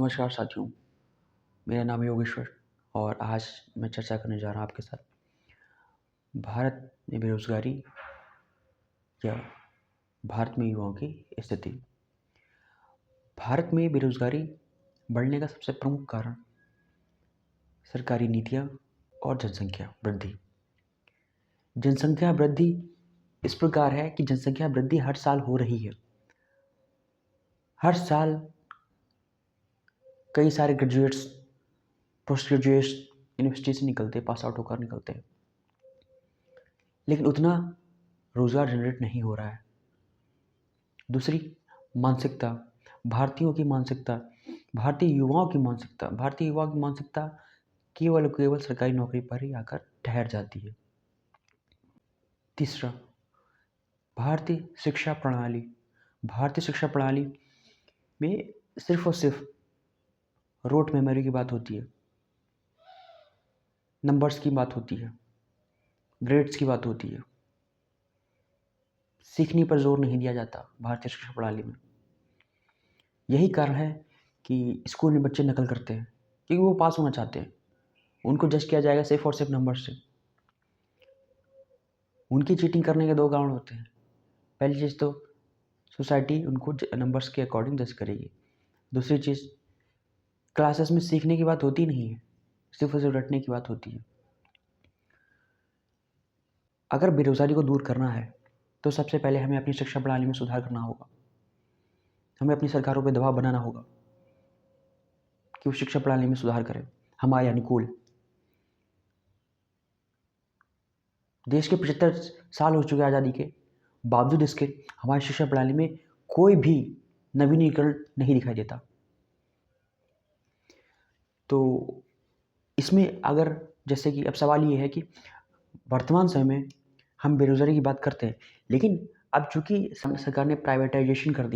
नमस्कार साथियों, मेरा नाम है योगेश्वर और आज मैं चर्चा करने जा रहा हूँ आपके साथ भारत में बेरोज़गारी या भारत में युवाओं की स्थिति। भारत में बेरोज़गारी बढ़ने का सबसे प्रमुख कारण सरकारी नीतियाँ और जनसंख्या वृद्धि। जनसंख्या वृद्धि इस प्रकार है कि जनसंख्या वृद्धि हर साल हो रही है। हर साल कई सारे ग्रेजुएट्स, पोस्ट ग्रेजुएट्स यूनिवर्सिटी से निकलते, पास आउट होकर निकलते हैं, लेकिन उतना रोज़गार जनरेट नहीं हो रहा है। दूसरी मानसिकता, भारतीयों की मानसिकता, भारतीय युवाओं की मानसिकता केवल सरकारी नौकरी पर ही आकर ठहर जाती है। तीसरा, भारतीय शिक्षा प्रणाली में सिर्फ और सिर्फ रोट मेमोरी की बात होती है, नंबर्स की बात होती है, ग्रेड्स की बात होती है। सीखने पर जोर नहीं दिया जाता भारतीय शिक्षा प्रणाली में। यही कारण है कि स्कूल में बच्चे नकल करते हैं, क्योंकि वो पास होना चाहते हैं। उनको जज किया जाएगा सिर्फ और सिर्फ नंबर से। उनकी चीटिंग करने के दो कारण होते हैं। पहली चीज़ तो सोसाइटी उनको नंबर्स के अकॉर्डिंग जज करेगी। दूसरी चीज़, क्लासेस में सीखने की बात होती नहीं है, सिर्फ और सिर्फ रटने की बात होती है। अगर बेरोज़गारी को दूर करना है तो सबसे पहले हमें अपनी शिक्षा प्रणाली में सुधार करना होगा। हमें अपनी सरकारों पर दबाव बनाना होगा कि वो शिक्षा प्रणाली में सुधार करें हमारे अनुकूल। देश के 75 साल हो चुके आज़ादी के, बावजूद इसके हमारी शिक्षा प्रणाली में कोई भी नवीनीकरण नहीं दिखाई देता। तो इसमें अगर जैसे कि अब सवाल ये है कि वर्तमान समय में हम बेरोज़गारी की बात करते हैं, लेकिन अब चूँकि सरकार ने प्राइवेटाइजेशन कर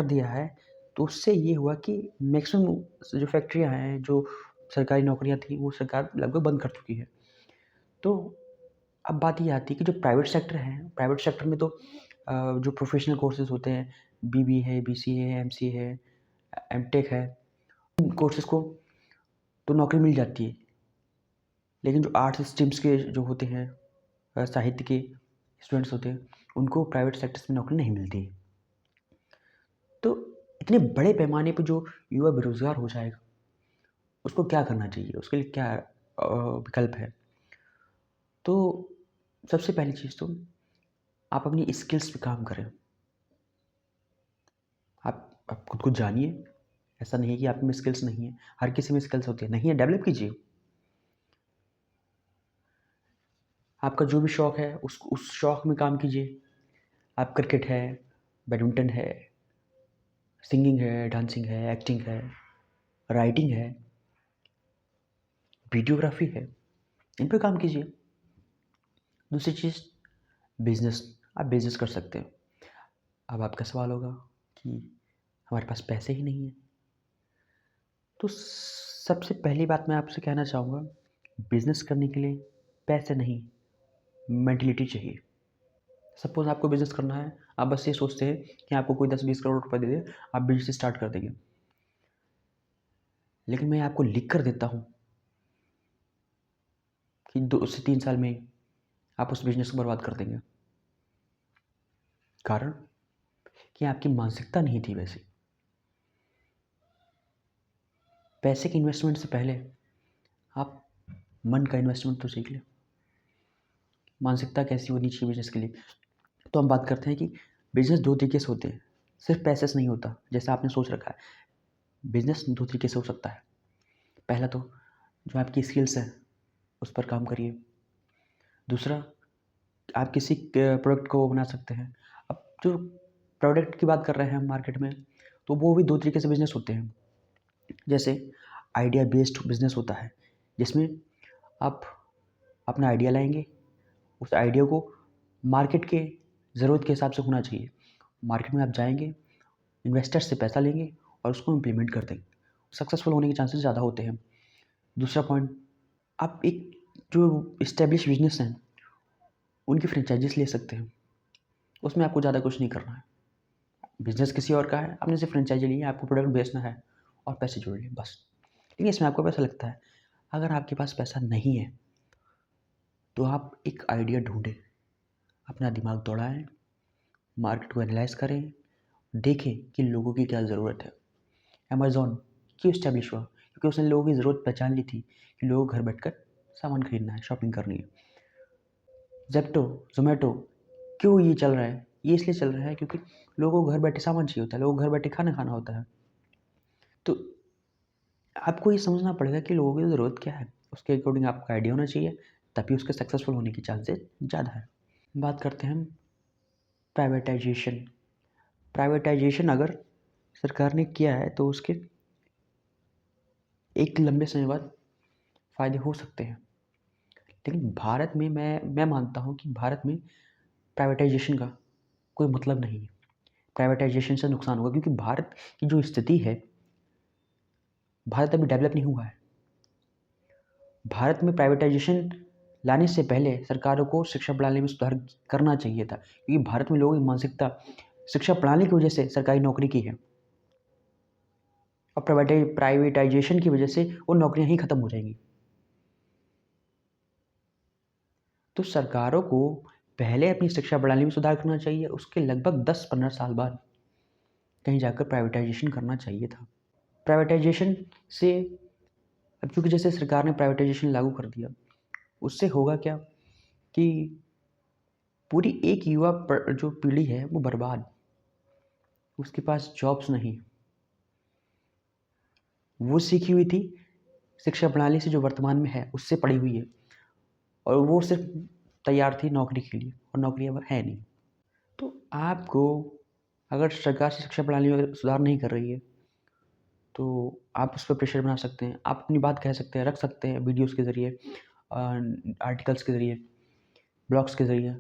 दिया है, तो उससे ये हुआ कि मैक्सिमम जो फैक्ट्रियाँ हैं, जो सरकारी नौकरियाँ थी, वो सरकार लगभग बंद कर चुकी है। तो अब बात ये आती है कि जो प्राइवेट सेक्टर में तो जो प्रोफेशनल कोर्सेज़ होते हैं, बीबी है, बीसीए है, एमसीए है, एमटेक है, उन कोर्सेज़ को तो नौकरी मिल जाती है। लेकिन जो आर्ट्स स्ट्रीम्स के जो होते हैं, साहित्य के स्टूडेंट्स होते हैं, उनको प्राइवेट सेक्टर्स में नौकरी नहीं मिलती। तो इतने बड़े पैमाने पे जो युवा बेरोज़गार हो जाएगा, उसको क्या करना चाहिए? उसके लिए क्या विकल्प है? तो सबसे पहली चीज़ तो आप अपनी स्किल्स पे काम करें। आप खुद को जानिए। ऐसा नहीं है कि आप में स्किल्स नहीं है, हर किसी में स्किल्स होती है। नहीं है, डेवलप कीजिए। आपका जो भी शौक है उस शौक में काम कीजिए। आप क्रिकेट है, बैडमिंटन है, सिंगिंग है, डांसिंग है, एक्टिंग है, राइटिंग है, वीडियोग्राफी है, इन पे काम कीजिए। दूसरी चीज़, बिज़नेस। आप बिज़नेस कर सकते हैं। अब आपका सवाल होगा कि हमारे पास पैसे ही नहीं है। तो सबसे पहली बात मैं आपसे कहना चाहूँगा, बिज़नेस करने के लिए पैसे नहीं, मेंटलिटी चाहिए। सपोज़ आपको बिज़नेस करना है, आप बस ये सोचते हैं कि आपको कोई 10-20 करोड़ रुपए दे दे, आप बिज़नेस स्टार्ट कर देंगे। लेकिन मैं आपको लिख कर देता हूँ कि 2 से 3 साल में आप उस बिज़नेस को बर्बाद कर देंगे। कारण कि आपकी मानसिकता नहीं थी वैसी। पैसे की इन्वेस्टमेंट से पहले आप मन का इन्वेस्टमेंट तो सीख लें। मानसिकता कैसी होनी चाहिए बिज़नेस के लिए। तो हम बात करते हैं कि बिज़नेस 2 तरीके से होते हैं, सिर्फ पैसे से नहीं होता जैसा आपने सोच रखा है। बिज़नेस 2 तरीके से हो सकता है। पहला तो जो आपकी स्किल्स हैं उस पर काम करिए। दूसरा, आप किसी प्रोडक्ट को बना सकते हैं। अब जो प्रोडक्ट की बात कर रहे हैं हम मार्केट में, तो वो भी 2 तरीके से बिज़नेस होते हैं। जैसे आइडिया बेस्ड बिज़नेस होता है, जिसमें आप अपना आइडिया लाएँगे, उस आइडिया को मार्केट के ज़रूरत के हिसाब से होना चाहिए। मार्केट में आप जाएँगे, इन्वेस्टर से पैसा लेंगे और उसको इम्प्लीमेंट कर देंगे। सक्सेसफुल होने के चांसेस ज़्यादा होते हैं। दूसरा पॉइंट, आप एक जो एस्टेब्लिश बिज़नेस हैं, उनकी फ्रेंचाइज़ीज़ ले सकते हैं। उसमें आपको ज़्यादा कुछ नहीं करना है। बिज़नेस किसी और का है, आपने सिर्फ फ्रेंचाइजी ली है, आपको प्रोडक्ट बेचना है और पैसे जोड़ लिए बस। लेकिन इसमें आपको पैसा लगता है। अगर आपके पास पैसा नहीं है तो आप एक आइडिया ढूँढें, अपना दिमाग दौड़ाएँ, मार्केट को एनालाइज़ करें, देखें कि लोगों की क्या ज़रूरत है। अमेज़न क्यों एस्टैब्लिश हुआ? क्योंकि उसने लोगों की ज़रूरत पहचान ली थी कि लोगों को घर बैठकर सामान खरीदना है, शॉपिंग करनी है। ज़ेप्टो, ज़ोमैटो क्यों ये चल रहा है? ये इसलिए चल रहा है क्योंकि लोगों को घर बैठे सामान चाहिए होता है, लोगों को घर बैठे खाना खाना होता है। तो आपको ये समझना पड़ेगा कि लोगों की ज़रूरत क्या है, उसके अकॉर्डिंग आपका आइडिया होना चाहिए, तभी उसके सक्सेसफुल होने की चांसेस ज़्यादा है। बात करते हैं हम प्राइवेटाइजेशन। प्राइवेटाइजेशन अगर सरकार ने किया है तो उसके एक लंबे समय बाद फ़ायदे हो सकते हैं। लेकिन भारत में मैं मानता हूँ कि भारत में प्राइवेटाइजेशन का कोई मतलब नहीं है। प्राइवेटाइजेशन से नुकसान होगा क्योंकि भारत की जो स्थिति है, भारत अभी डेवलप नहीं हुआ है। भारत में प्राइवेटाइजेशन लाने से पहले सरकारों को शिक्षा प्रणाली में सुधार करना चाहिए था, क्योंकि भारत में लोगों की मानसिकता शिक्षा प्रणाली की वजह से सरकारी नौकरी की है और प्राइवेटाइजेशन की वजह से वो नौकरियां ही खत्म हो जाएंगी। तो सरकारों को पहले अपनी शिक्षा प्रणाली में सुधार करना चाहिए, उसके लगभग 10-15 साल बाद कहीं जाकर प्राइवेटाइजेशन करना चाहिए था। प्राइवेटाइजेशन से अब क्योंकि जैसे सरकार ने प्राइवेटाइजेशन लागू कर दिया, उससे होगा क्या कि पूरी एक युवा जो पीढ़ी है वो बर्बाद, उसके पास जॉब्स नहीं, वो सीखी हुई थी शिक्षा प्रणाली से जो वर्तमान में है उससे पढ़ी हुई है और वो सिर्फ तैयार थी नौकरी के लिए और नौकरी अब है नहीं। तो आपको अगर सरकार से शिक्षा प्रणाली में सुधार नहीं कर रही है तो आप उस पर प्रेशर बना सकते हैं, आप अपनी बात कह सकते हैं, रख सकते हैं वीडियोस के ज़रिए, आर्टिकल्स के ज़रिए, ब्लॉग्स के ज़रिए।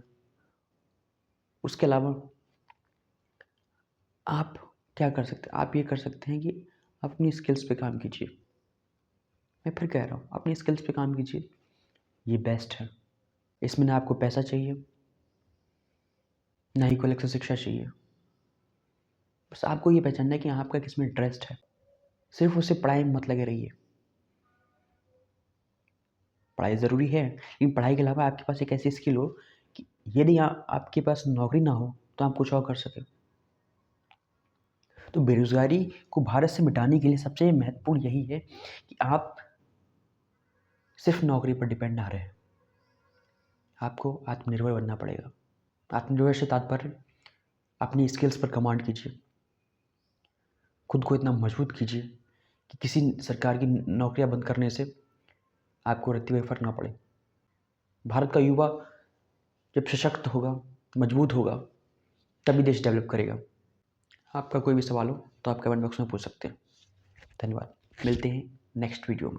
उसके अलावा आप क्या कर सकते हैं? आप ये कर सकते हैं कि अपनी स्किल्स पे काम कीजिए। मैं फिर कह रहा हूँ, अपनी स्किल्स पे काम कीजिए, ये बेस्ट है। इसमें ना आपको पैसा चाहिए, ना ही कोई अलग से शिक्षा चाहिए। बस आपको ये पहचानना है कि आपका किस में इंटरेस्ट है। सिर्फ उससे पढ़ाई में मत लगे रहिए। पढ़ाई ज़रूरी है, लेकिन पढ़ाई के अलावा आपके पास एक ऐसी स्किल हो कि यदि आपके पास नौकरी ना हो तो आप कुछ और कर सकें। तो बेरोज़गारी को भारत से मिटाने के लिए सबसे महत्वपूर्ण यही है कि आप सिर्फ नौकरी पर डिपेंड ना रहें। आपको आत्मनिर्भर बनना पड़ेगा। आत्मनिर्भर से तात्पर्य अपनी स्किल्स पर कमांड कीजिए, खुद को इतना मजबूत कीजिए कि किसी सरकार की नौकरियां बंद करने से आपको रहते हुए फ़र्क ना पड़े। भारत का युवा जब सशक्त होगा, मजबूत होगा, तभी देश डेवलप करेगा। आपका कोई भी सवाल हो तो आप कमेंट बॉक्स में पूछ सकते हैं। धन्यवाद। मिलते हैं नेक्स्ट वीडियो में।